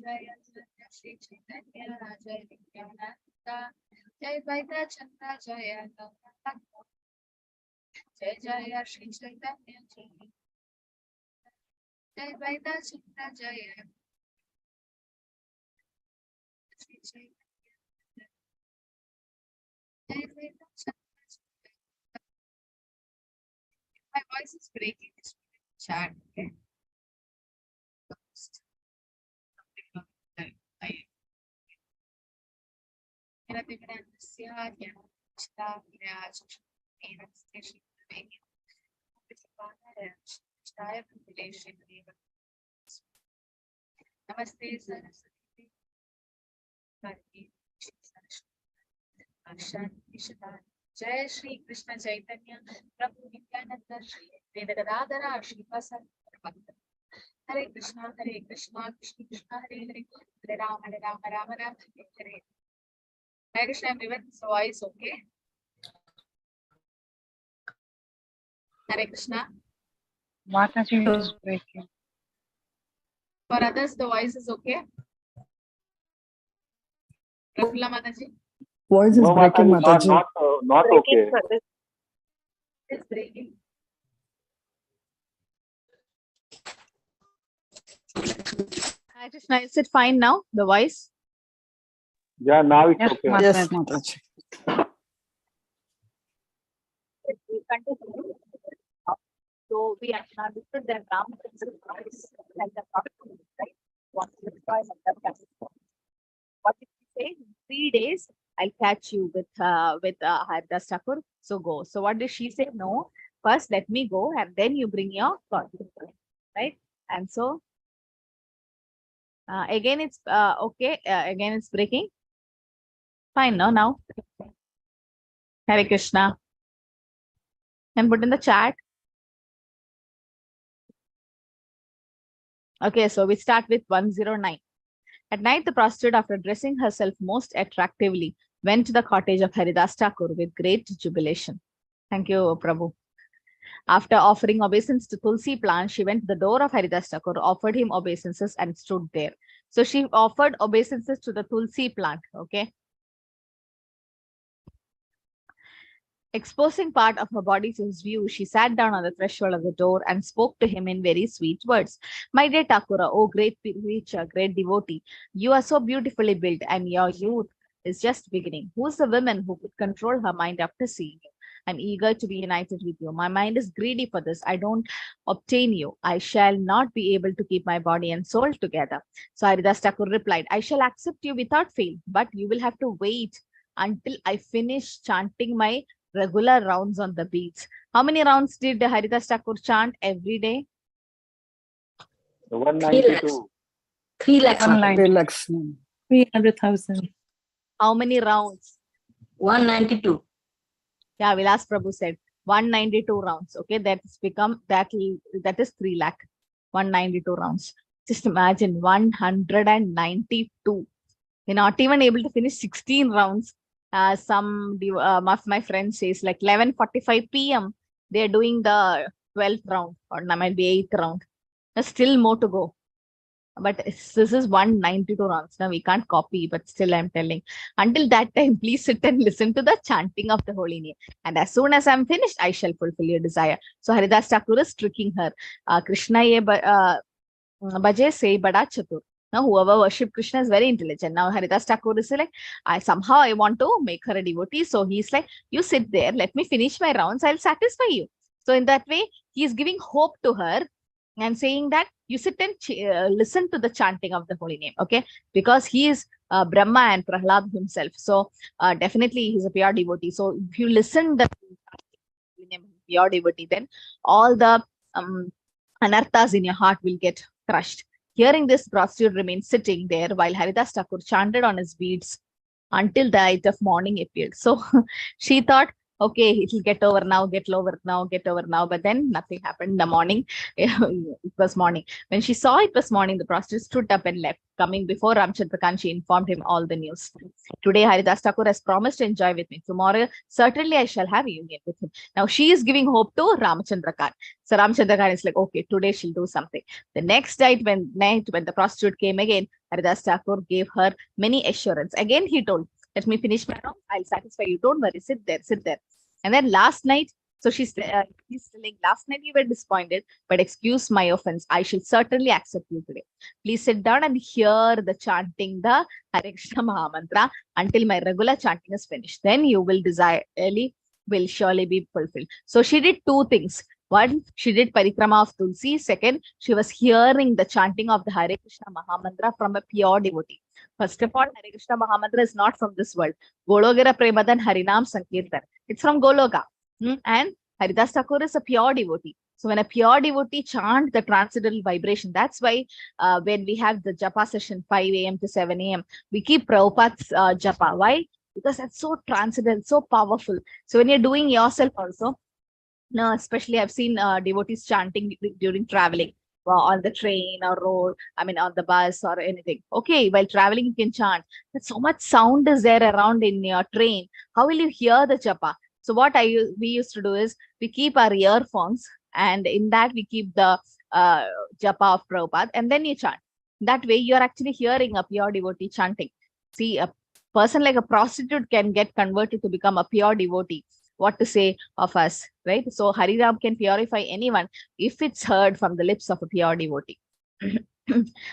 Jai Shri Chaitanya Jai Nityananda Jai Vaidya Chandra Jai Jai Jai Shri Chaitanya Jai Vaidya Chandra Jai Shri Chaitanya Jai Vaidya Chandra. My voice is breaking. Chat. Okay. Namaste Saraswati. Jai Shri Krishna Chaitanya Prabhu Nityananda Shri Vedadadara Shri Vasant Hare Krishna Krishna Krishna Hare Hare Hare Rama Rama Hare Hare. Hare Krishna everyone's voice okay? Hare Krishna. Mataji is breaking. For others the voice is okay? Prafula Mataji? Voice is breaking, Mataji. Not okay. It's breaking. Hi Krishna, is it fine now, the voice? Yeah, now it's okay. Yes, Mataji. So we understood that Ram is like the right? What did he say? In 3 days, I'll catch you with Haridāsa Ṭhākura. So go. So what did she say? No. First, let me go, and then you bring your God. Right? And so again, it's okay. Again, it's breaking. Fine. No, now. Hare Krishna. And put in the chat. Okay, so we start with 109. At night, the prostitute, after dressing herself most attractively, went to the cottage of Haridāsa Ṭhākura with great jubilation. Thank you, Prabhu. After offering obeisance to Tulsi plant, she went to the door of Haridāsa Ṭhākura, offered him obeisances, and stood there. So she offered obeisances to the Tulsi plant. Okay. Exposing part of her body to his view, she sat down on the threshold of the door and spoke to him in very sweet words. My dear Ṭhākura, oh great preacher, great devotee, you are so beautifully built and your youth is just beginning. Who is the woman who could control her mind after seeing you? I'm eager to be united with you. My mind is greedy for this. I don't obtain you. I shall not be able to keep my body and soul together. So Haridāsa Ṭhākura replied, I shall accept you without fail, but you will have to wait until I finish chanting my regular rounds on the beats. How many rounds did Haridāsa Ṭhākura chant every day? 192. 3 lakhs. 3 lakhs. 300,000. How many rounds? 192. Yeah, Vilas Prabhu said 192 rounds. Okay, that's become that is 3 lakh. 192 rounds. Just imagine 192. You're not even able to finish 16 rounds. Some of my friends says like 11:45 p.m. they're doing the 12th round or might be 8th round. There's still more to go. But this is 192 rounds. Now we can't copy, but still I'm telling. Until that time, please sit and listen to the chanting of the holy name. And as soon as I'm finished, I shall fulfill your desire. So Haridāsa Ṭhākura is tricking her. Krishna ye baje se bada chatur. Now, whoever worship Krishna is very intelligent. Now, Haridāsa Ṭhākura is like, I want to make her a devotee. So he's like, you sit there, let me finish my rounds, I'll satisfy you. So in that way, he is giving hope to her and saying that you sit and listen to the chanting of the holy name. Okay, because he is Brahma and Prahlad himself. So definitely he's a pure devotee. So if you listen the pure devotee, then all the anarthas in your heart will get crushed. Hearing this, prostitute remained sitting there while Haridāsa Ṭhākura chanted on his beads until the light of morning appeared. So she thought okay, it will get over now, get over now, get over now. But then nothing happened in the morning. It was morning. When she saw it was morning, the prostitute stood up and left. Coming before Ramchandra Khan, she informed him all the news. Today, Haridāsa Ṭhākura has promised to enjoy with me. Tomorrow, certainly I shall have a union with him. Now, she is giving hope to Ramchandra Khan. So Ramchandra Khan is like, okay, today she'll do something. The next night, when the prostitute came again, Haridāsa Ṭhākura gave her many assurance. Again, he told, let me finish my round. I'll satisfy you. Don't worry. Sit there. Sit there. And then last night, so he's telling, last night you were disappointed, but excuse my offense. I shall certainly accept you today. Please sit down and hear the chanting, the Hare Krishna Mahamantra until my regular chanting is finished. Then you will will surely be fulfilled. So she did two things. One, she did parikrama of Tulsi. Second, she was hearing the chanting of the Hare Krishna Mahamantra from a pure devotee. First of all, Hare Krishna Mahamantra is not from this world. Gologira Premadan Harinam Sankirtan. It's from Goloka. And Haridāsa Ṭhākura is a pure devotee. So when a pure devotee chant the transcendental vibration, that's why when we have the japa session 5 a.m. to 7 a.m., we keep Prabhupada's japa. Why? Because that's so transcendental, so powerful. So when you're doing yourself also, no, especially I've seen devotees chanting during traveling on the train or road, on the bus or anything. Okay, while traveling, you can chant. But so much sound is there around in your train. How will you hear the japa? So what we used to do is we keep our earphones, and in that we keep the japa of Prabhupada, and then you chant. That way you're actually hearing a pure devotee chanting. See, a person like a prostitute can get converted to become a pure devotee. What to say of us, right? So Haridam can purify anyone if it's heard from the lips of a pure devotee.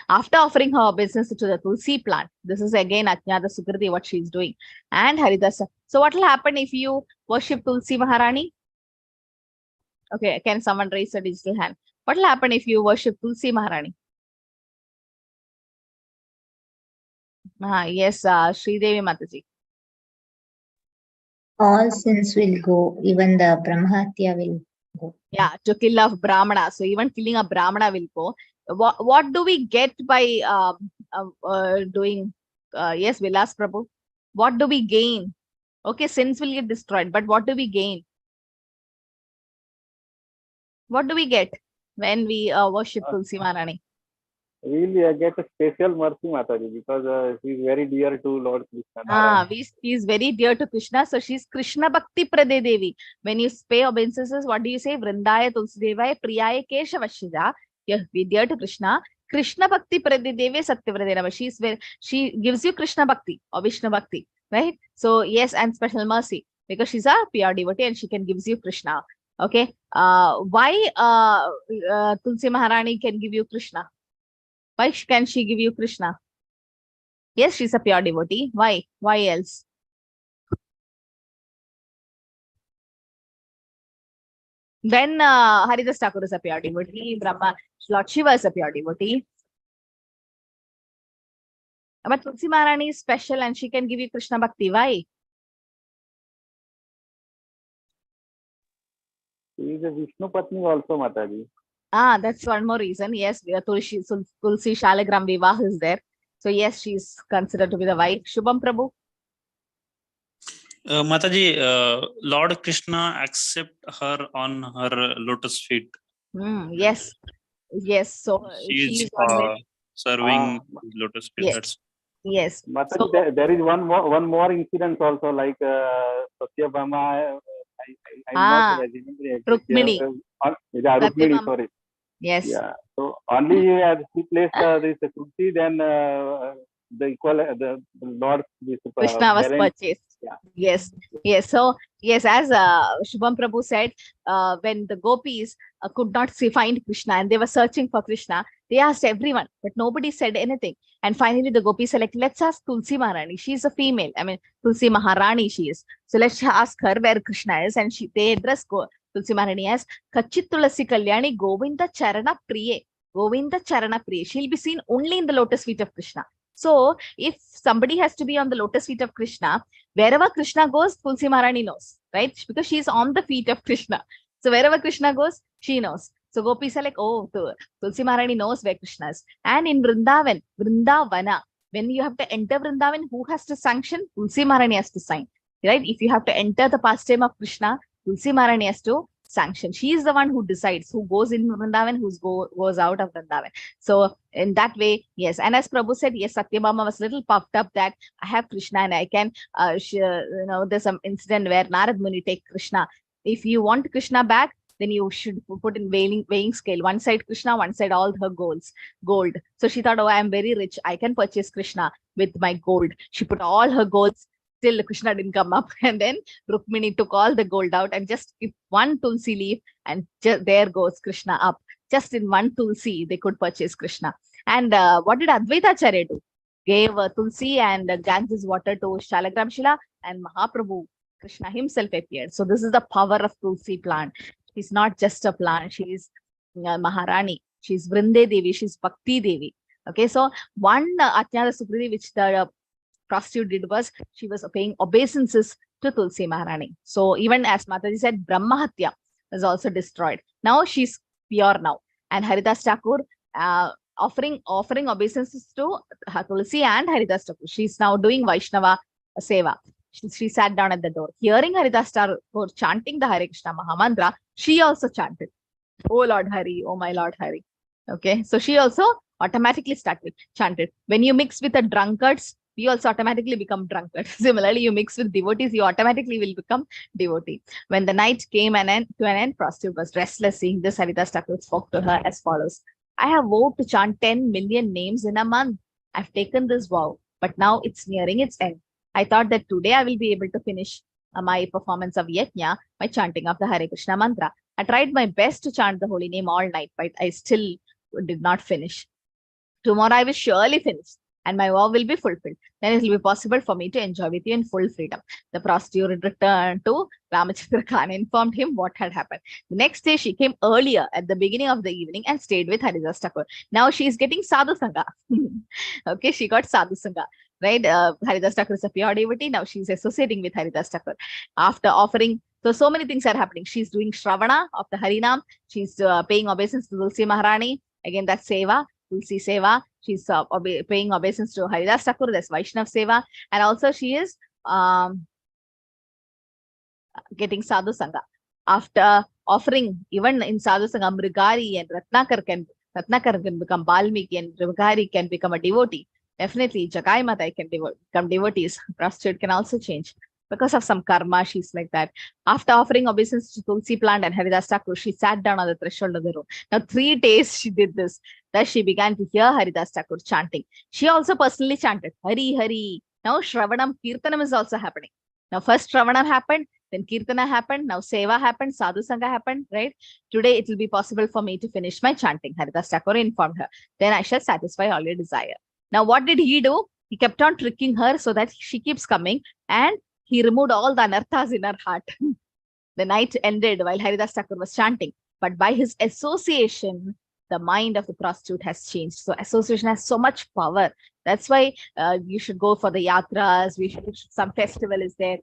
After offering her obeisance to the Tulsi plant, this is again Ajnada Sukriti, what she's doing, and Haridāsa. So what will happen if you worship Tulsi Maharani? Okay, can someone raise a digital hand? What will happen if you worship Tulsi Maharani? Yes, Sridevi Mataji. All sins will go, even the Brahmatya will go. Yeah, to kill a Brahmana. So even killing a Brahmana will go. What do we get by doing? Yes, Vilas Prabhu. What do we gain? Okay, sins will get destroyed, but what do we gain? What do we get when we worship Tulsi Maharani? Really, I get a special mercy, Mataji, because she's very dear to Lord Krishna. She's very dear to Krishna, so she's Krishna Bhakti Prade Devi. When you pay obeisances, what do you say? Vrindaya Tulsi Devaya Priyaya Keshavashida. You're dear to Krishna. Krishna Bhakti Prade Devi Satyavrade Nama. She gives you Krishna Bhakti or Vishnu Bhakti, right? So yes, and special mercy because she's a pure devotee and she can gives you Krishna. Okay. Why Tulsi Maharani can give you Krishna? Why can she give you Krishna? Yes, she's a pure devotee. Why? Why else? Then Haridāsa Ṭhākura is a pure devotee. Lord Shiva is a pure devotee. But Tulsi Maharani is special and she can give you Krishna Bhakti. Why? She is a Vishnu Patni also, Mataji. That's one more reason. Yes, Tulsi Shalagram Vivah is there. So yes, she is considered to be the wife. Shubham Prabhu. Mataji, Lord Krishna accept her on her lotus feet. Yes. Yes. So she is serving lotus feet. Yes. Yes. Mataji, so, there is one more incident also, like Satyabhama. I'm not Rukmini. Rukmini, sorry. Yes. Yeah. So only he placed this Tulsi, then the Lord Krishna was purchased. Yeah. Yes. Yes. So yes, as Shubham Prabhu said, when the gopis could not find Krishna and they were searching for Krishna, they asked everyone, but nobody said anything. And finally, the gopis said, like, let's ask Tulsi Maharani. She's a female. Tulsi Maharani she is. So let's ask her where Krishna is. And they address Tulsi Maharani as Kachit Tulasi Kalyani Govinda Charana Priye. Govinda Charana Priye. She'll be seen only in the lotus feet of Krishna. So if somebody has to be on the lotus feet of Krishna, wherever Krishna goes, Tulsi Maharani knows, right? Because she's on the feet of Krishna. So wherever Krishna goes, she knows. So gopis are like, oh, Tulsi Maharani knows where Krishna is. And in Vrindavana, when you have to enter Vrindavan, who has to sanction? Tulsi Maharani has to sign. right? If you have to enter the pastime of Krishna, Tulsi Maharani has to sanction. She is the one who decides who goes in Vrindavan, who goes out of Vrindavan. So in that way, yes. And as Prabhu said, yes, Satyabhama was a little puffed up that I have Krishna and I can, there's some incident where Narad Muni take Krishna. If you want Krishna back, then you should put in weighing scale. One side Krishna, one side all her gold. So she thought, oh, I am very rich. I can purchase Krishna with my gold. She put all her golds. Still Krishna didn't come up. And then Rukmini took all the gold out and just give one tulsi leaf, and there goes Krishna up. Just in one tulsi, they could purchase Krishna. And what did Advaitacharya do? Gave tulsi and Ganges water to Shalagram Shila, and Mahaprabhu, Krishna himself appeared. So this is the power of tulsi plant. She's not just a plant. She's Maharani. She's Vrinde Devi. She's Bhakti Devi. Okay, so one Atnyada Sukriti which the prostitute did was she was paying obeisances to Tulsi Maharani. So even as Mataji said, Brahmahatya was also destroyed. Now she's pure now. And Haridāsa Ṭhākura offering obeisances to Tulsi and Haridāsa Ṭhākura. She's now doing Vaishnava Seva. She sat down at the door. Hearing Haridāsa Ṭhākura chanting the Hare Krishna Mahamantra, she also chanted, "Oh Lord Hari, oh my Lord Hari." Okay, so she also automatically chanted. When you mix with the drunkards, we also automatically become drunkards. Similarly, you mix with devotees, you automatically will become devotee. When the night came to an end, prostitute was restless. Seeing this, Haridāsa Ṭhākura spoke to her as follows: "I have vowed to chant 10 million names in a month. I've taken this vow, but now it's nearing its end. I thought that today I will be able to finish my performance of Yajna by chanting of the Hare Krishna mantra. I tried my best to chant the holy name all night, but I still did not finish. Tomorrow I will surely finish, and my vow will be fulfilled. Then it will be possible for me to enjoy with you in full freedom." The prostitute returned to Ramachandra Khan and informed him what had happened. The next day, she came earlier at the beginning of the evening and stayed with Haridāsa Ṭhākura. Now she is getting sadhu sangha. Okay, she got sadhu sangha. Right? Haridāsa Ṭhākura is a pure devotee. Now she's associating with Haridāsa Ṭhākura. After offering, so many things are happening. She's doing Shravana of the Harinam. She's paying obeisance to Tulsi Maharani. Again, that's Seva, Tulsi Seva. She's paying obeisance to Haridāsa Ṭhākura. That's Vaishnav Seva. And also she is getting sadhu sangha. After offering, even in sadhu sangha, Mrigari and Ratnakar can become Balmiki, and Mrigari can become a devotee. Definitely, Jagai Mata can become devotees. Prostitute can also change. Because of some karma, she's like that. After offering obeisance to Tulsi plant and Haridāsa Ṭhākura, she sat down on the threshold of the room. Now 3 days she did this. Thus she began to hear Haridāsa Ṭhākura chanting. She also personally chanted, Hari Hari. Now Shravanam, Kirtanam is also happening. Now first Shravanam happened, then Kirtana happened, now Seva happened, Sadhu Sangha happened, right? Today it will be possible for me to finish my chanting, Haridāsa Ṭhākura informed her. Then I shall satisfy all your desire. Now what did he do? He kept on tricking her so that she keeps coming, and he removed all the anarthas in her heart. The night ended while Haridāsa Ṭhākura was chanting, but by his association, the mind of the prostitute has changed. So association has so much power. That's why you should go for the yatras. Some festival is there.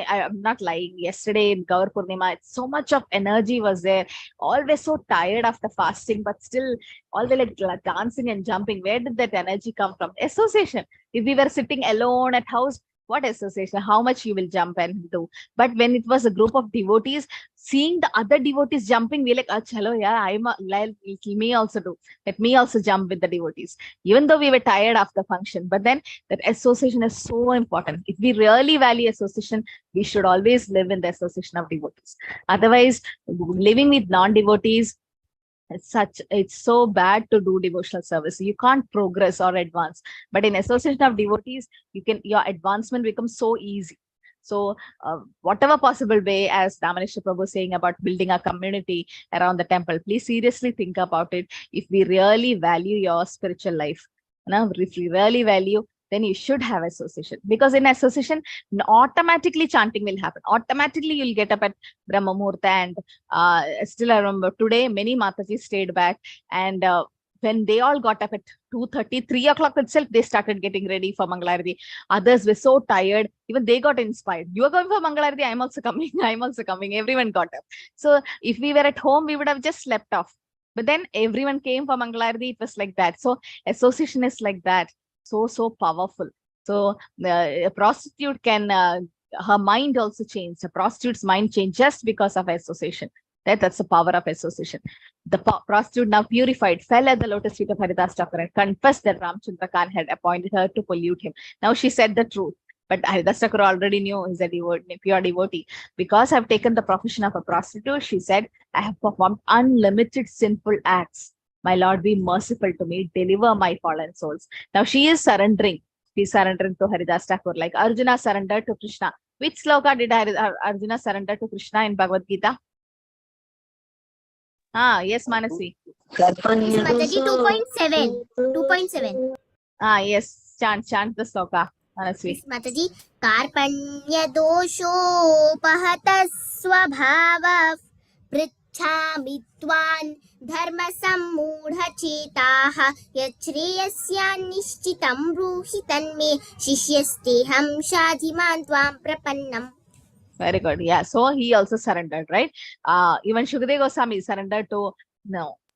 I'm not lying. Yesterday in Gaur Purnima, so much of energy was there. Always so tired after fasting, but still always like dancing and jumping. Where did that energy come from? Association. If we were sitting alone at house, what association? How much you will jump and do? But when it was a group of devotees, seeing the other devotees jumping, we're like, chalo, yeah, let me also do. Let me also jump with the devotees. Even though we were tired after function, but then that association is so important. If we really value association, we should always live in the association of devotees. Otherwise, living with non-devotees, it's so bad to do devotional service. You can't progress or advance, but in association of devotees, your advancement becomes so easy. So whatever possible way, as Damanishra Prabhu was saying about building a community around the temple, please seriously think about it. If we really value your spiritual life, if we really value, then you should have association, because in association, automatically chanting will happen. Automatically, you'll get up at Brahma Muhurta, and still I remember today, many Mataji stayed back, and when they all got up at 2:30, 3 o'clock itself, they started getting ready for Mangalarati. Others were so tired, even they got inspired. You are going for Mangalarati, I'm also coming, I'm also coming. Everyone got up. So if we were at home, we would have just slept off. But then everyone came for Mangalarati, it was like that. So association is like that. So powerful. So a prostitute can her mind also changed. The prostitute's mind changed just because of association. That's the power of association. The prostitute, now purified, fell at the lotus feet of Haridāsa Ṭhākura and confessed that Ramchandra Khan had appointed her to pollute him. Now she said the truth. But Haridāsa Ṭhākura already knew he's a pure devotee. Because I've taken the profession of a prostitute, she said, I have performed unlimited sinful acts. My Lord, be merciful to me. Deliver my fallen souls. Now she is surrendering. She's surrendering to Haridāsa Ṭhākura, like Arjuna surrendered to Krishna. Which sloka did Arjuna surrender to Krishna in Bhagavad Gita? Yes, Manasi. Mataji 2.7. 2.7. Yes. Chant the sloka. Manasi. Mataji, Karpanya doshopahatas swabhava pritchami tvan dharma sammudha chetaha yachreyasya nishchitam bruhi tanme shishyasteham shadhiman tvam prapannam. Very good. Yeah. So he also surrendered, right? Even Shukadeva Goswami surrendered to,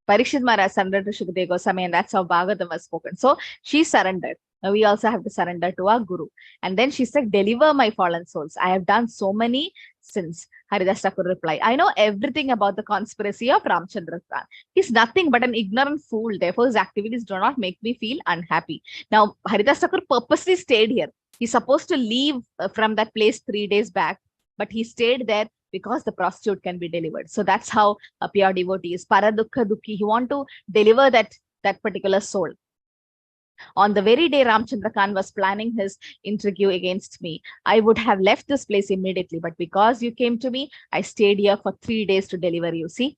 Parikshit Maharaj surrendered to Shukadeva Goswami, and that's how Bhagavatam was spoken. So she surrendered. Now we also have to surrender to our Guru. And then she said, deliver my fallen souls. I have done so many sins. Haridāsa Ṭhākura replied, I know everything about the conspiracy of Ramchandra Khan. He's nothing but an ignorant fool. Therefore, his activities do not make me feel unhappy. Now, Haridāsa Ṭhākura purposely stayed here. He's supposed to leave from that place 3 days back, but he stayed there because the prostitute can be delivered. So that's how a pure devotee is. Paradukha dukhi. He want to deliver that particular soul. On the very day Ramchandra Khan was planning his intrigue against me, I would have left this place immediately. But because you came to me, I stayed here for 3 days to deliver you. See,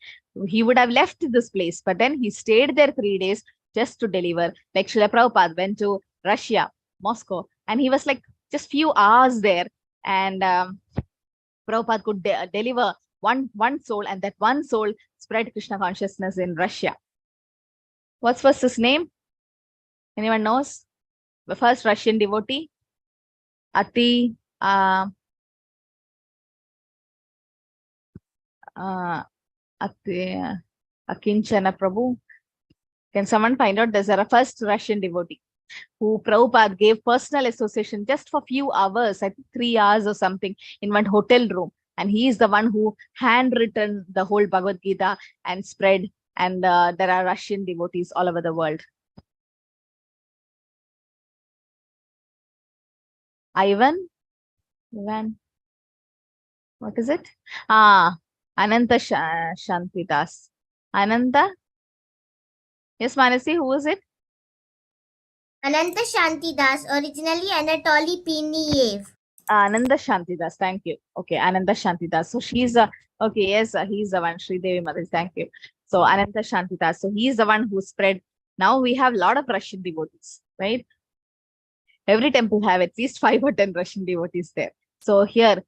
he would have left this place, but then he stayed there 3 days just to deliver. Like Srila Prabhupada went to Russia, Moscow, and he was like just few hours there. And Prabhupada could deliver one soul, and that one soul spread Krishna consciousness in Russia. What's his name? Anyone knows? The first Russian devotee? Akinchana Prabhu. Can someone find out? There's a first Russian devotee who Prabhupada gave personal association just for few hours, I think 3 hours or something, in one hotel room. And he is the one who handwritten the whole Bhagavad Gita and spread. And there are Russian devotees all over the world. Ivan, what is it? Ananta Shantidas. Ananta? Yes, Manasi, who is it? Ananta Shantidas, originally Anatoly Piniev. Ananda Shantidas, thank you. Okay, Ananda Shantidas. So she's okay, yes, he's the one, Sri Devi Mother, thank you. So Ananda Shantidas. So he's the one who spread. Now we have a lot of Russian devotees, right? Every temple have at least 5 or 10 Russian devotees there. So here,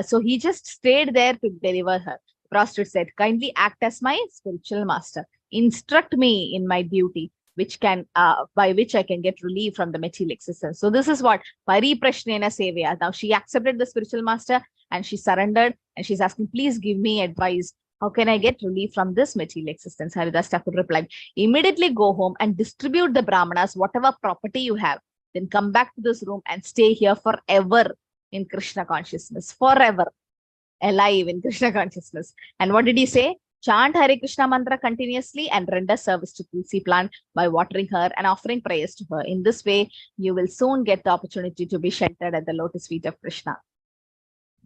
so he just stayed there to deliver her. The prostitute said, kindly act as my spiritual master. Instruct me in my duty, which can, by which I can get relief from the material existence. So this is what Pariprashnena Sevaya. Now she accepted the spiritual master and she surrendered, and she's asking, please give me advice. How can I get relief from this material existence? Haridāsa Ṭhākura replied, immediately go home and distribute the Brahmanas, whatever property you have. Then come back to this room and stay here forever in Krishna consciousness, forever alive in Krishna consciousness. And what did he say? Chant Hare Krishna mantra continuously and render service to Tulsi plant by watering her and offering prayers to her. In this way, you will soon get the opportunity to be sheltered at the lotus feet of Krishna.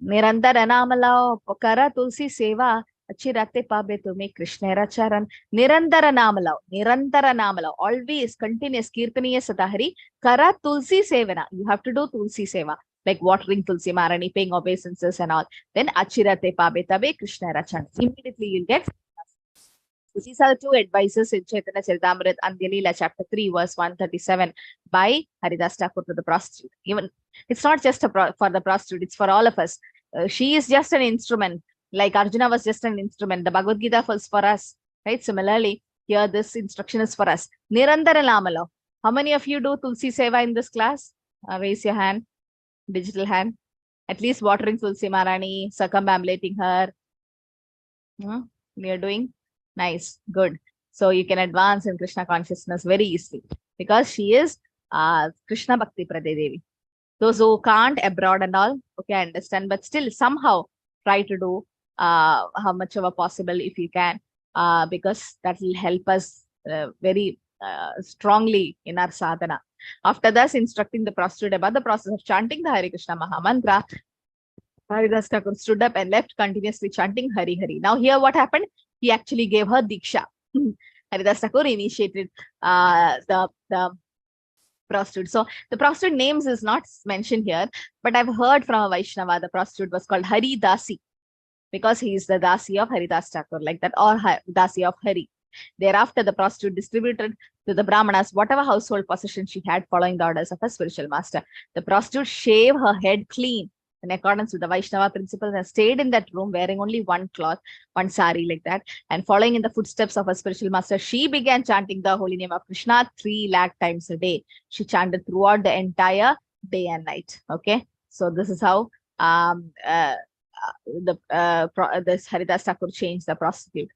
Nirantara namalao kara Tulsi seva achirate pabe tume Krishnera charan. Nirantara namalao, always continuous kirtaniya satahari kara Tulsi sevana. You have to do Tulsi seva, like watering Tulsi Marani, paying obeisances and all. Then achirate pabe tabe Krishnera charan. Immediately you'll get. So these are the 2 advices in Chaitanya Charitamrita Antya Lila chapter 3 verse 137 by Haridāsa Ṭhākura to the prostitute. Even it's not just for the prostitute, it's for all of us. She is just an instrument, like Arjuna was just an instrument. The Bhagavad Gita was for us, right? Similarly, here this instruction is for us. Nirantara namalo. How many of you do Tulsi Seva in this class? Raise your hand, digital hand. At least watering Tulsi Marani, circumambulating her. We are doing. Nice, good. So you can advance in Krishna consciousness very easily because she is Krishna Bhakti Pradevi. Those who can't abroad and all, okay, I understand, but still somehow try to do how much ever possible if you can, because that will help us very strongly in our sadhana. After thus instructing the prostitute about the process of chanting the Hare Krishna Mahamantra, Haridāsa Thakur stood up and left, continuously chanting Hari Hari. Now here what happened? He actually gave her Diksha. Haridāsa Thakur initiated the prostitute. So the prostitute names is not mentioned here, but I've heard from a Vaishnava the prostitute was called Haridāsi because he is the Dasi of Haridāsa Thakur, like that, or Dasi of Hari. Thereafter, the prostitute distributed to the Brahmanas whatever household possession she had following the orders of her spiritual master. The prostitute shaved her head clean in accordance with the Vaishnava principles and stayed in that room wearing only one cloth, one sari like that. And following in the footsteps of her spiritual master, she began chanting the holy name of Krishna 3 lakh times a day. She chanted throughout the entire day and night. Okay, so this is how this Haridāsa Thakur changed the prostitute.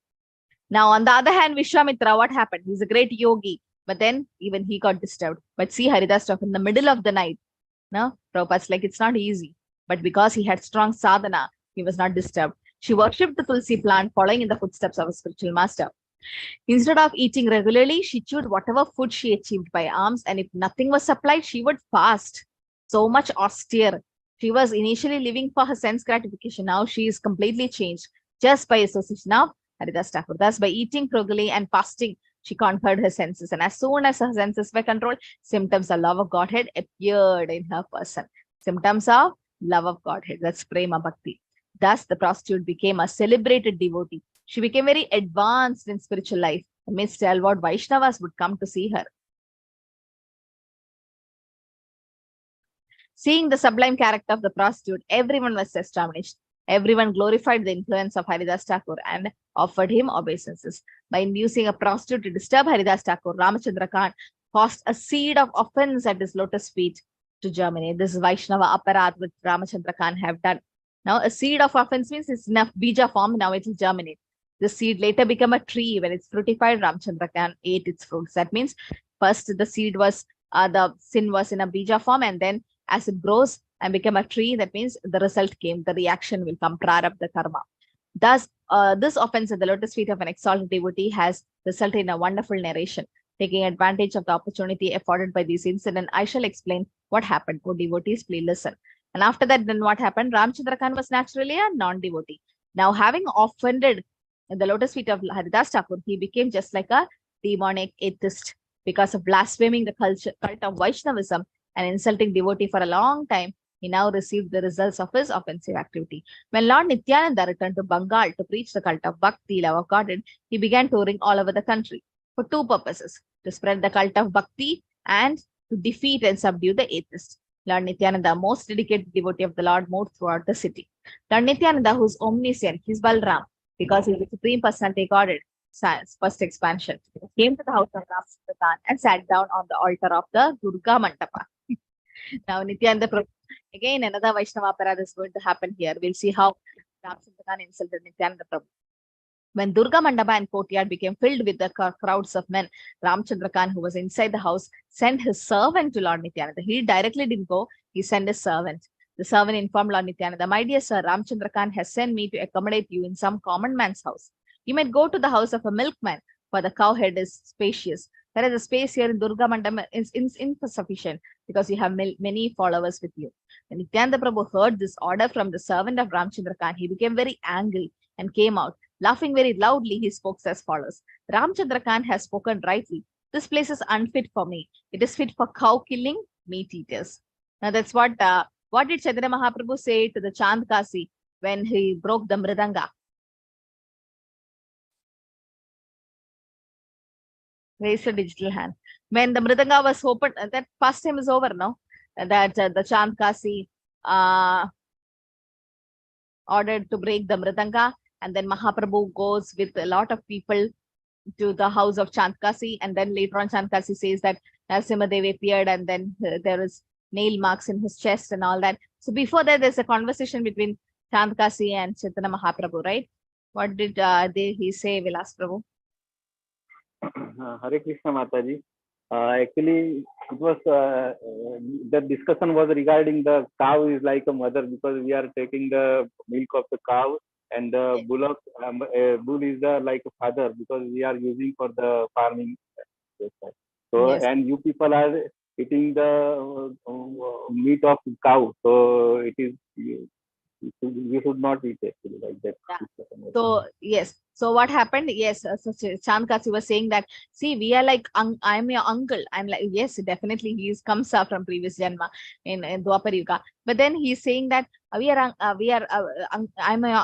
Now, on the other hand, Vishwamitra, what happened? He's a great yogi, but then even he got disturbed. But see, Haridāsa Thakur in the middle of the night, no, Prabhupada's like, it's not easy. But because he had strong sadhana, he was not disturbed. She worshipped the tulsi plant, following in the footsteps of a spiritual master. Instead of eating regularly, she chewed whatever food she achieved by alms, and if nothing was supplied, she would fast. So much austere. She was initially living for her sense gratification. Now she is completely changed just by association of Haridāsa Thakur. Thus, by eating frugally and fasting, she conquered her senses. And as soon as her senses were controlled, symptoms of love of Godhead appeared in her person. Symptoms of love of Godhead. That's Prema Bhakti. Thus, the prostitute became a celebrated devotee. She became very advanced in spiritual life. Amidst what Vaishnavas would come to see her. Seeing the sublime character of the prostitute, everyone was astonished. Everyone glorified the influence of Haridāsa Thakur and offered him obeisances. By inducing a prostitute to disturb Haridāsa Thakur, Ramachandra Khan caused a seed of offense at his lotus feet to germinate. This is Vaishnava aparat which Ramachandra Khan have done. Now, a seed of offense means it's enough bija form, now it will germinate. The seed later became a tree. When it's fruitified, Ramachandra Khan ate its fruits. That means first the seed was, the sin was in a bija form, and then as it grows and become a tree, that means the result came, the reaction will come, prarabdha karma. Thus, this offense at the lotus feet of an exalted devotee has resulted in a wonderful narration. Taking advantage of the opportunity afforded by this incident, I shall explain what happened. Oh devotees, please listen. And after that, then what happened? Ramachandra Khan was naturally a non-devotee. Now, having offended the lotus feet of Haridāsa Thakur, he became just like a demonic atheist because of blaspheming the cult of Vaishnavism and insulting devotee for a long time. He now received the results of his offensive activity. When Lord Nityananda returned to Bengal to preach the cult of Bhakti, love of Godhead, he began touring all over the country for two purposes: to spread the cult of Bhakti and to defeat and subdue the atheists. Lord Nityananda, most dedicated devotee of the Lord, moved throughout the city. Lord Nityananda, who is omniscient, he is Balram, because he is the Supreme Personality Godhead, science, first expansion, came to the house of Ramachandra Khan and sat down on the altar of the Durga Mandapa. Now, Nityananda Prabhu, again, another Vaishnava parada is going to happen here. We'll see how Ramachandra Khan insulted Nityananda Prabhu. When Durga Mandapa and courtyard became filled with the crowds of men, Ramachandra Khan, who was inside the house, sent his servant to Lord Nityananda. He directly didn't go, he sent his servant. The servant informed Lord Nityananda, "My dear sir, Ramachandra Khan has sent me to accommodate you in some common man's house. You might go to the house of a milkman, for the cowhead is spacious. Whereas the space here in Durga Mandapa is insufficient because you have many followers with you." When Nityananda Prabhu heard this order from the servant of Ramachandra Khan, he became very angry and came out. Laughing very loudly, he spoke as follows: "Ramachandra Khan has spoken rightly. This place is unfit for me. It is fit for cow killing meat eaters." Now that's what did Chaitanya Mahaprabhu say to the Chand Kasi when he broke the mridanga? Raise the digital hand. When the mridanga was opened, that first time is over now. That the Chand Kasi ordered to break the mridanga, and then Mahaprabhu goes with a lot of people to the house of Chand Kasi, and then later on Chand Kasi says that Narasimhadev appeared, and then there is nail marks in his chest and all that. So before that, there's a conversation between Chand Kasi and Chaitanya Mahaprabhu, right? What did he say, Vilas Prabhu? Hare Krishna Mataji. Actually, it was the discussion was regarding the cow is like a mother because we are taking the milk of the cow, and the bullock bull is the like a father because we are using for the farming. So Yes. and you people are eating the meat of cow, so it is you should not eat actually like that. Yeah. So yes. So what happened? Yes. So Chandkasi was saying that, see, we are like, I'm your uncle. I'm like, yes, definitely he comes up from previous Janma in Dwapar Yuga. But then he's saying that I'm your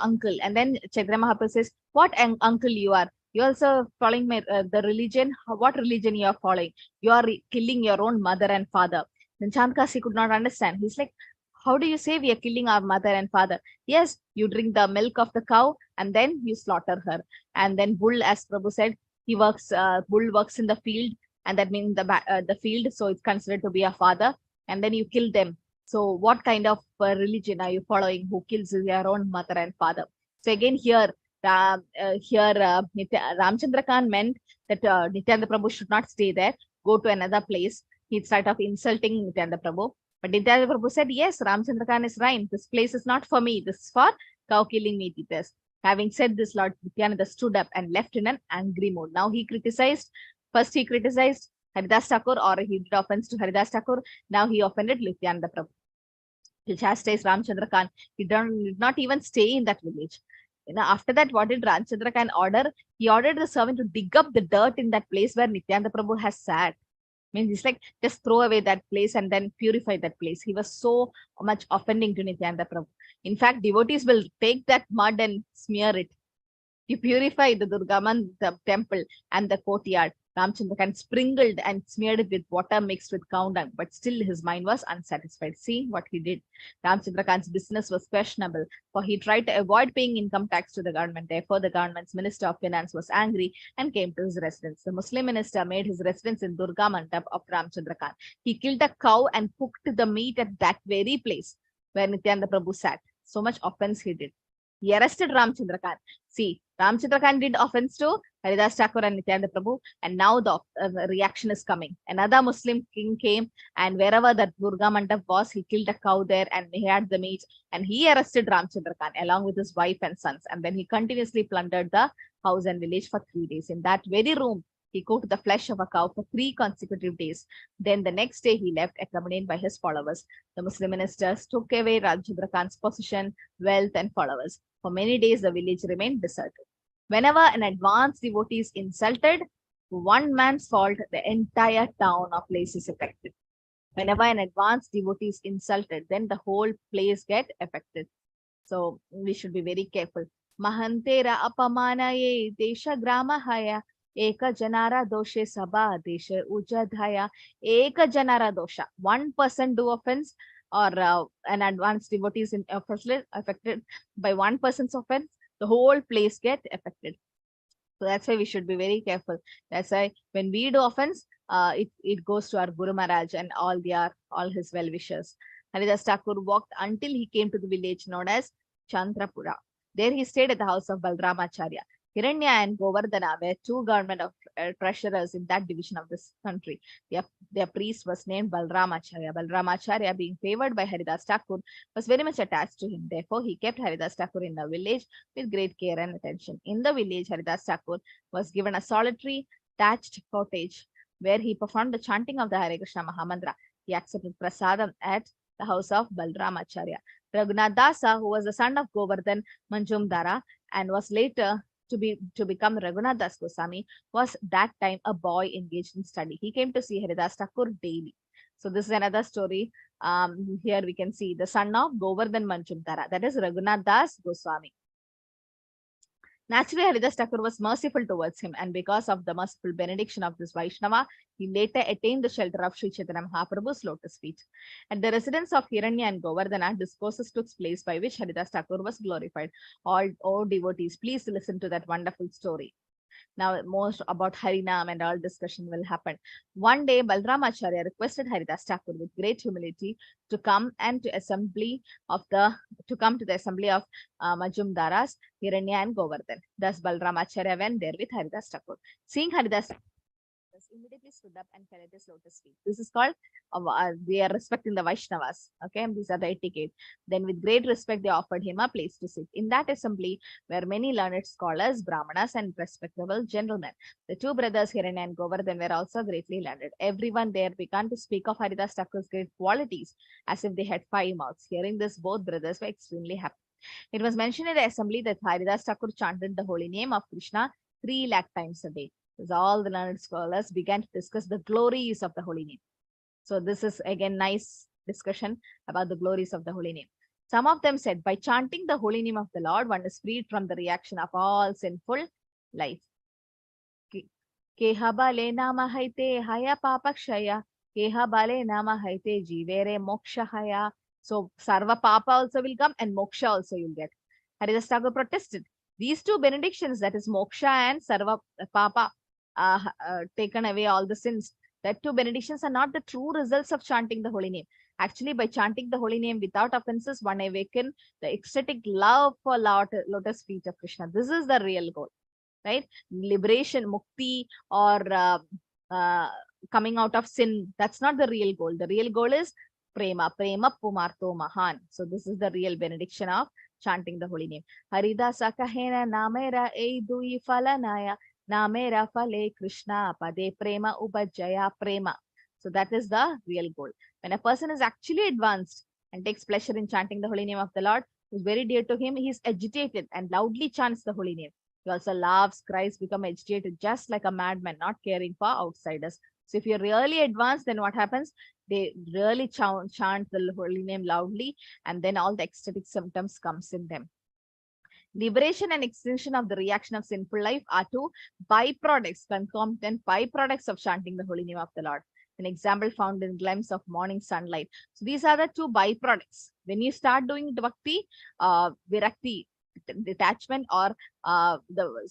uncle. And then Chaitanya Mahaprabhu says, what uncle you are? You also following the religion. What religion you are following? You are killing your own mother and father. Then Chandkasi could not understand. He's like, how do you say we are killing our mother and father? Yes, you drink the milk of the cow and then you slaughter her. And then bull, as Prabhu said, he works. Bull works in the field, and that means the field. So it's considered to be a father. And then you kill them. So what kind of religion are you following? Who kills your own mother and father? So again here, Ramchandra Khan meant that Nityananda Prabhu should not stay there. Go to another place. He started of insulting Nityananda Prabhu. But Nityananda Prabhu said, yes, Ramchandra Khan is right. This place is not for me. This is for cow killing meat eaters. Having said this, Lord Nityananda stood up and left in an angry mood. Now he criticized, first he criticized Haridāsa Ṭhākura, or he did offense to Haridāsa Ṭhākura. Now he offended Nityananda Prabhu. He chastised Ramchandra Khan. He did not even stay in that village. After that, what did Ramchandra Khan order? He ordered the servant to dig up the dirt in that place where Nityananda Prabhu has sat. Means it's like just throw away that place and then purify that place. He was so much offending to Nityananda Prabhu. In fact, devotees will take that mud and smear it. You purify the Durgaman, the temple and the courtyard. Ramchandra Khan sprinkled and smeared it with water mixed with cow dung, but still his mind was unsatisfied. See what he did. Ramchandra Khan's business was questionable, for he tried to avoid paying income tax to the government. Therefore, the government's minister of finance was angry and came to his residence. The Muslim minister made his residence in Durga Mandap of Ramchandra Khan. He killed a cow and cooked the meat at that very place where Nityananda Prabhu sat. So much offense he did. He arrested Ramchandra Khan. See, Ramchandra Khan did offense to Haridāsa Ṭhākura and Nityananda Prabhu, and now the reaction is coming. Another Muslim king came, and wherever that Durga Mandap was, he killed a cow there and he had the meat, and he arrested Ramchandra Khan along with his wife and sons, and then he continuously plundered the house and village for 3 days. In that very room, he cooked the flesh of a cow for 3 consecutive days. Then the next day he left, accompanied by his followers. The Muslim ministers took away Ramchandra Khan's possession, wealth, and followers. For many days, the village remained deserted. Whenever an advanced devotee is insulted, one man's fault, the entire town or place is affected. Whenever an advanced devotee is insulted, then the whole place get affected. So we should be very careful. Mahantera apamanaye desha gramahaya eka janara doshe sabha desha ujadhaya eka janara dosha. One person do offense, or an advanced devotee is affected by one person's offense, the whole place get affected. So that's why we should be very careful. That's why when we do offense, it goes to our Guru Maharaj and all his well-wishers. Haridāsa Ṭhākura walked until he came to the village known as Chandrapura. There he stayed at the house of Balramacharya. Hiranya and Govardhana were 2 government treasurers in that division of this country. Their priest was named Balramacharya. Balramacharya, being favored by Haridāsa Ṭhākura, was very much attached to him. Therefore, he kept Haridāsa Ṭhākura in the village with great care and attention. In the village, Haridāsa Ṭhākura was given a solitary thatched cottage where he performed the chanting of the Hare Krishna Mahamantra. He accepted prasadam at the house of Balramacharya. Raghunathdasa, who was the son of Govardhan Manjumdara and was later to become Raghunathdas Goswami, was that time a boy engaged in study. He came to see Haridāsa Ṭhākura daily. So this is another story. Here we can see the son of Govardhan Manjumdara, that is Raghunathdas Goswami. Naturally, Haridāsa Ṭhākura was merciful towards him, and because of the merciful benediction of this Vaishnava, he later attained the shelter of Sri Chaitanya Mahaprabhu's lotus feet. At the residence of Hiranya and Govardhana, discourses took place by which Haridāsa Ṭhākura was glorified. All devotees, please listen to that wonderful story. Now, most about Harinam and all discussion will happen. One day, Balramacharya requested Haridāsa Ṭhākura with great humility to come and to the assembly of Majumdaras, Hiranya and Govardhan. Thus, Balramacharya went there with Haridāsa Ṭhākura. Seeing Haridāsa Brahmanas immediately stood up and fell at his lotus feet. This is called, they are respecting the Vaishnavas. Okay, and these are the etiquette. Then with great respect, they offered him a place to sit. In that assembly were many learned scholars, Brahmanas, and respectable gentlemen. The two brothers Hiranya and Govardhan were also greatly learned. Everyone there began to speak of Haridāsa Thakur's great qualities as if they had 5 mouths. Hearing this, both brothers were extremely happy. It was mentioned in the assembly that Haridāsa Thakur chanted the holy name of Krishna 3 lakh times a day. So all the learned scholars began to discuss the glories of the holy name. So this is again nice discussion about the glories of the holy name. Some of them said, by chanting the holy name of the Lord, one is freed from the reaction of all sinful life. Keha bale nama haite haya papakshaya. Keha bale nama haite jivere moksha haya. So Sarva Papa also will come and Moksha also you'll get. Haridāsa Thakur protested. These two benedictions, that is Moksha and Sarva Papa, taken away all the sins. That two benedictions are not the true results of chanting the holy name. Actually, by chanting the holy name without offenses, one awaken the ecstatic love for lotus feet of Krishna. This is the real goal, right? Liberation, mukti, or coming out of sin. That's not the real goal. The real goal is prema pumarto mahan. So this is the real benediction of chanting the holy name. Haridāsa kahena namera eidui falanaya namera fale Krishna pade prema ubajaya prema. So that is the real goal. When a person is actually advanced and takes pleasure in chanting the holy name of the Lord, who is very dear to him, he is agitated and loudly chants the holy name. He also laughs, cries, become agitated, just like a madman, not caring for outsiders. So if you're really advanced, then what happens? They really chant the holy name loudly, and then all the ecstatic symptoms comes in them. Liberation and extinction of the reaction of sinful life are two byproducts, concomitant byproducts of chanting the holy name of the Lord. An example found in glimpse of morning sunlight. So these are the two byproducts. When you start doing bhakti, virakti, detachment, or the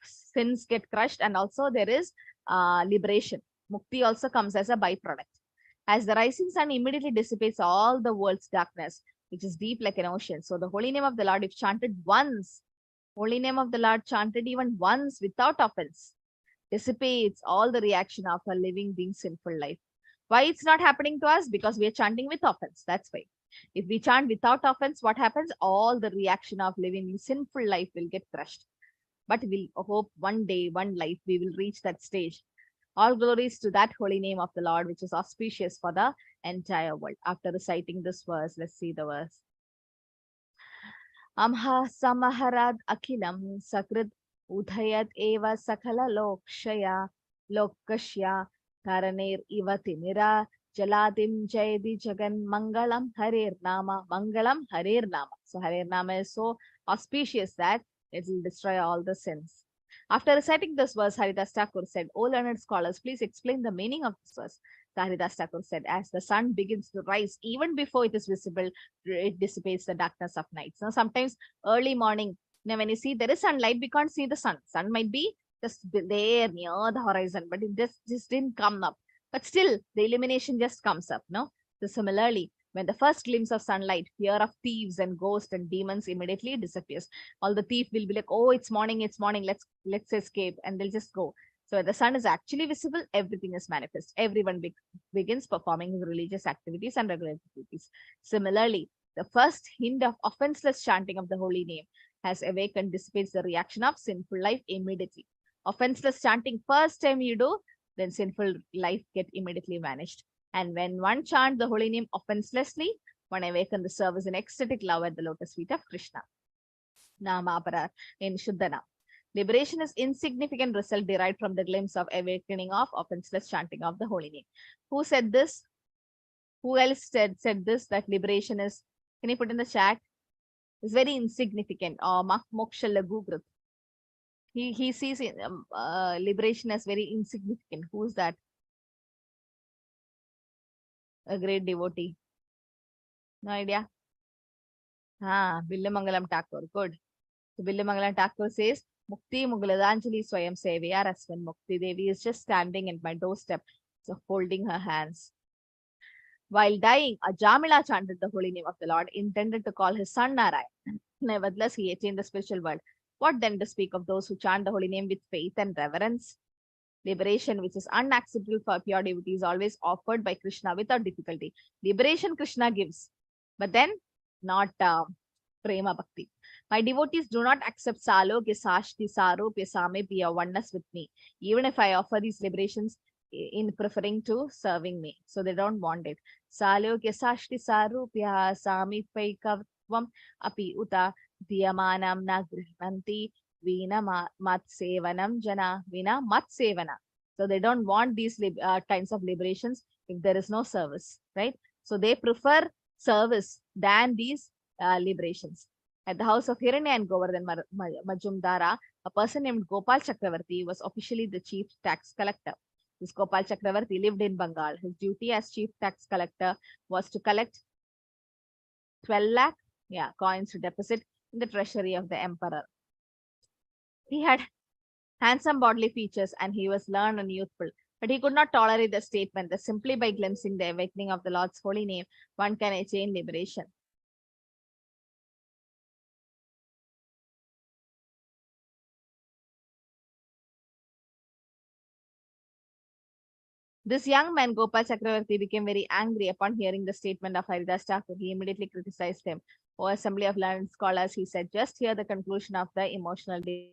sins get crushed, and also there is liberation. Mukti also comes as a byproduct. As the rising sun immediately dissipates all the world's darkness, which is deep like an ocean. So the holy name of the Lord, if chanted once, holy name of the Lord chanted even once without offense, dissipates all the reaction of a living being sinful life. Why it's not happening to us? Because we are chanting with offense. That's why. If we chant without offense, what happens? All the reaction of living in sinful life will get crushed. But we'll hope one day, one life, we will reach that stage. All glories to that holy name of the Lord, which is auspicious for the entire world. After reciting this verse, let's see the verse. Amha samaharad akilam sakrit udhayat eva sakala lokshaya lokashya taranir ivatinira jaladim jayadi jagan mangalam harir nama. So harir nama is so auspicious that it will destroy all the sins. After reciting this verse, Haridāsa Thakur said, O learned scholars, please explain the meaning of this verse. Haridāsa Thakur said, as the sun begins to rise, even before it is visible, it dissipates the darkness of night. So sometimes early morning, when you see there is sunlight, we can't see the sun. Sun might be just there near the horizon, but it just didn't come up. But still, the illumination just comes up, no? So similarly, when the first glimpse of sunlight, fear of thieves and ghosts and demons immediately disappears. All the thief will be like, oh, it's morning, let's escape, and they'll just go. So when the sun is actually visible, everything is manifest. Everyone begins performing his religious activities and regular activities. Similarly, the first hint of offenseless chanting of the holy name has awakened, dissipates the reaction of sinful life immediately. Offenseless chanting, first time you do, then sinful life get immediately vanished. And when one chants the holy name offenselessly, one awakens the service in ecstatic love at the lotus feet of Krishna. Namapara in Shuddhana. Liberation is insignificant result derived from the glimpse of awakening of offenseless chanting of the holy name. Who said this? Who else said this, that liberation is, can you put in the chat? It's very insignificant. Or Moksha Lagugrat. He sees liberation as very insignificant. Who is that? A great devotee. No idea? Villamangalam Ṭhākura. Good. So Villamangalam Ṭhākura says, Mukti Mugaladanjali Swayam Seviya Raswan Mukti Devi is just standing at my doorstep, so holding her hands. While dying, Ajamila chanted the holy name of the Lord, intended to call his son Narayan. Nevertheless, he attained the spiritual world. What then to speak of those who chant the holy name with faith and reverence? Liberation, which is unacceptable for pure devotee, is always offered by Krishna without difficulty. Liberation Krishna gives, but then not prema bhakti. My devotees do not accept salo ke sashti saro pe same piya oneness with me, even if I offer these liberations in preferring to serving me. So they don't want it. Salo ke sashti saro piya same paikatvam api uta diyamanam na grihnanti vina mat sevanam jana vina mat sevana. So they don't want these kinds of liberations if there is no service, right? So they prefer service than these liberations. At the house of Hiranya and Govardhan Majumdara, a person named Gopal Chakravarti was officially the chief tax collector. This Gopal Chakravarti lived in Bengal. His duty as chief tax collector was to collect 12 lakh coins to deposit in the treasury of the emperor. He had handsome bodily features and he was learned and youthful. But he could not tolerate the statement that simply by glimpsing the awakening of the Lord's holy name, one can attain liberation. This young man, Gopal Chakravarti, became very angry upon hearing the statement of Haridāsa Ṭhākura. He immediately criticized him. O assembly of learned scholars, he said, just hear the conclusion of the emotional day.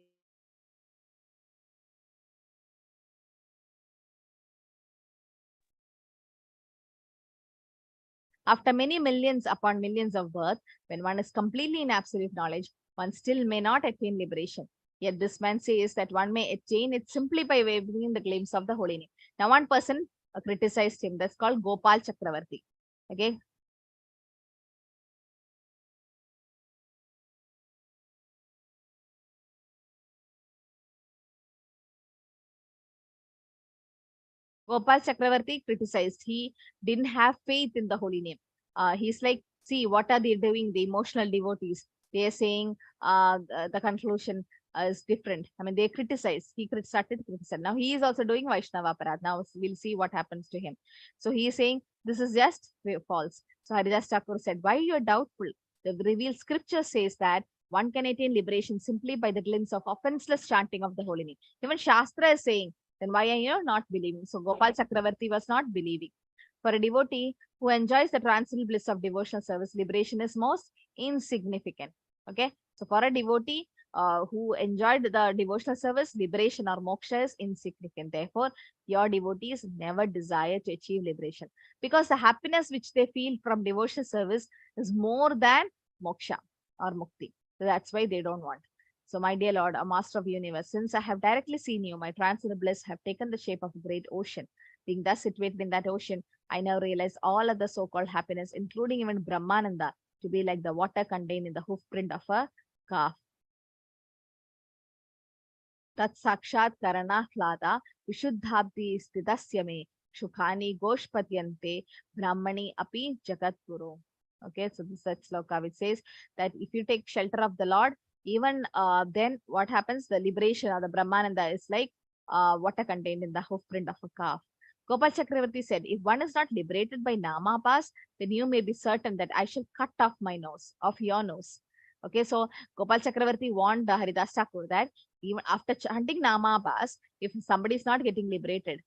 After many millions upon millions of birth, when one is completely in absolute knowledge, one still may not attain liberation. Yet this man says that one may attain it simply by waving the glimpse of the holy name. Now one person criticized him. That's called Gopal Chakravarti. Okay. Gopal Chakravarti criticized. He didn't have faith in the holy name. He's like, see, what are they doing? The emotional devotees. They are saying the conclusion is different. I mean, they criticize. He started to criticize. Now he is also doing Vaishnava Aparad. Now we'll see what happens to him. So he is saying this is just false. So Haridāsa Ṭhākura said, why you are doubtful? The revealed scripture says that one can attain liberation simply by the glimpse of offenseless chanting of the holy name. Even Shastra is saying, then why are you not believing? So Gopal Chakravarti was not believing. For a devotee who enjoys the transcendental bliss of devotional service, liberation is most insignificant. Okay. So for a devotee who enjoyed the devotional service, liberation or moksha is insignificant. Therefore, your devotees never desire to achieve liberation because the happiness which they feel from devotional service is more than moksha or mukti. So that's why they don't want. So my dear Lord, a master of the universe, since I have directly seen you, my transcendental bliss have taken the shape of a great ocean. Being thus situated in that ocean, I now realize all other so-called happiness, including even Brahmananda, to be like the water contained in the hoof print of a calf. Tat sakshat karana hlada vishuddhabdi stidasya me shukhani goshpatyante brahmani api jagat guru. Okay, so this is sloka which says that if you take shelter of the Lord, even then what happens? The liberation of the Brahmananda is like water contained in the hoof print of a calf. Gopal Chakravarti said, if one is not liberated by Namapas, then you may be certain that I shall cut off my nose, off your nose. Okay, so Gopal Chakravarti warned the Haridāsa Ṭhākura that even after chanting Namapas, if somebody is not getting liberated,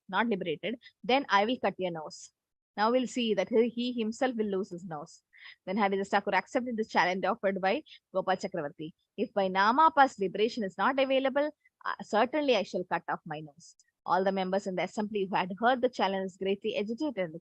then I will cut your nose. Now we'll see that he himself will lose his nose. Then Haridāsa Ṭhākura accepted the challenge offered by Gopal Chakravarti. If by Namapas liberation is not available, certainly I shall cut off my nose. All the members in the assembly who had heard the challenge greatly agitated.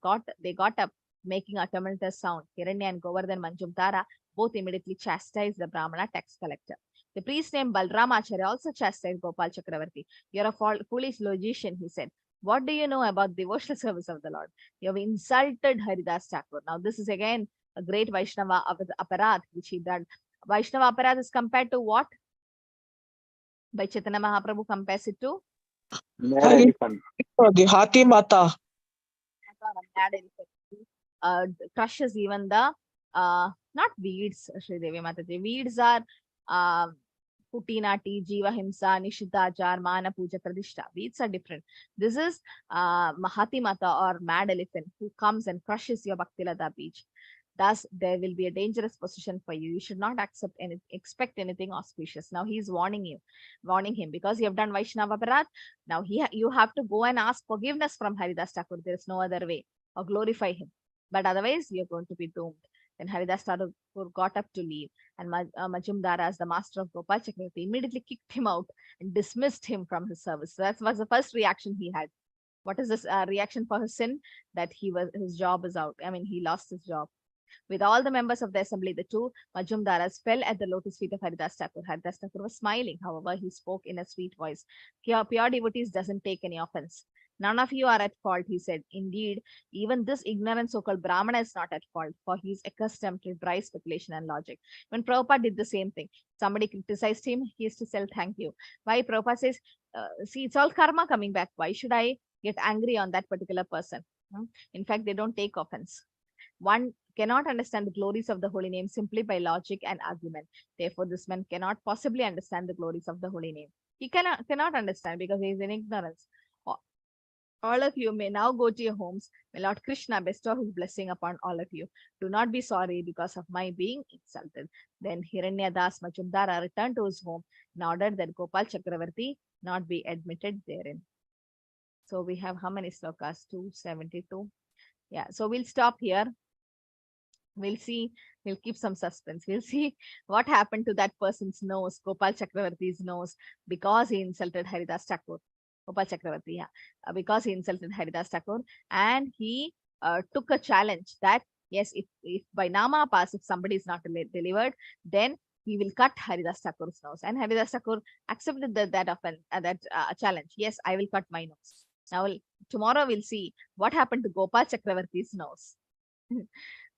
They got up, making a tumultuous sound. Hiranya and Govardhan Manjumdara both immediately chastised the Brahmana tax collector. The priest named Balramacharya also chastised Gopal Chakravarti. You're a foolish logician, he said. What do you know about devotional service of the Lord? You have insulted Haridāsa Ṭhākura. Now this is again a great Vaishnava Aparad which he did. Vaishnava Aparad is compared to what? By Chaitanya Mahaprabhu compares it to? Mad elephant. The Hathi Mata. Mad elephant. Crushes even the not weeds, Shri Devi Mataji. Weeds are Putinati, Jiva Himsa, Nishidachar, Mana Puja Pradishta. Weeds are different. This is Mahati Mata or mad elephant who comes and crushes your Bhaktilata beach. Thus, there will be a dangerous position for you. You should not expect anything auspicious. Now he is warning him because you have done Vaishnava Aparadh. Now you have to go and ask forgiveness from Haridāsa Ṭhākura. There is no other way, or glorify him. But otherwise, you're going to be doomed. Then Haridāsa Ṭhākura got up to leave, and Majumdar, as the master of Gopal Chakravarti, immediately kicked him out and dismissed him from his service. So that was the first reaction he had. What is this reaction for his sin? That his job is out. I mean, he lost his job. With all the members of the assembly, the two Majumdaras fell at the lotus feet of Haridāsa Ṭhākura. Haridāsa Ṭhākura was smiling. However, he spoke in a sweet voice. Pure devotees doesn't take any offense. None of you are at fault, he said. Indeed, even this ignorant so-called Brahmana is not at fault, for he is accustomed to dry speculation and logic. When Prabhupada did the same thing, somebody criticized him, he used to say, thank you. Why? Prabhupada says, see, it's all karma coming back. Why should I get angry on that particular person? In fact, they don't take offense. One cannot understand the glories of the holy name simply by logic and argument. Therefore, this man cannot possibly understand the glories of the holy name. He cannot understand because he is in ignorance. All of you may now go to your homes. May Lord Krishna bestow his blessing upon all of you. Do not be sorry because of my being insulted. Then Hiranyadas Majumdara returned to his home in order that Gopal Chakravarti not be admitted therein. So we have how many slokas? 272. Yeah, so we'll stop here. We'll see, we'll keep some suspense. We'll see what happened to that person's nose, Gopal Chakravarti's nose, because he insulted Haridāsa Ṭhākura. Gopal Chakravarti, yeah, because he insulted Haridāsa Ṭhākura, and he took a challenge that, yes, if by Nama pass, if somebody is not delivered, then he will cut Haridāsa Ṭhākura's nose. And Haridāsa Ṭhākura accepted that challenge. Yes, I will cut my nose. Now, tomorrow we'll see what happened to Gopal Chakravarti's nose.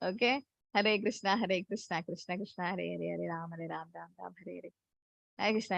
Okay. Hare Krishna, Krishna Krishna, Hare Hare, Hare Ram, Ram Ram, Hare Hare. Hare Krishna.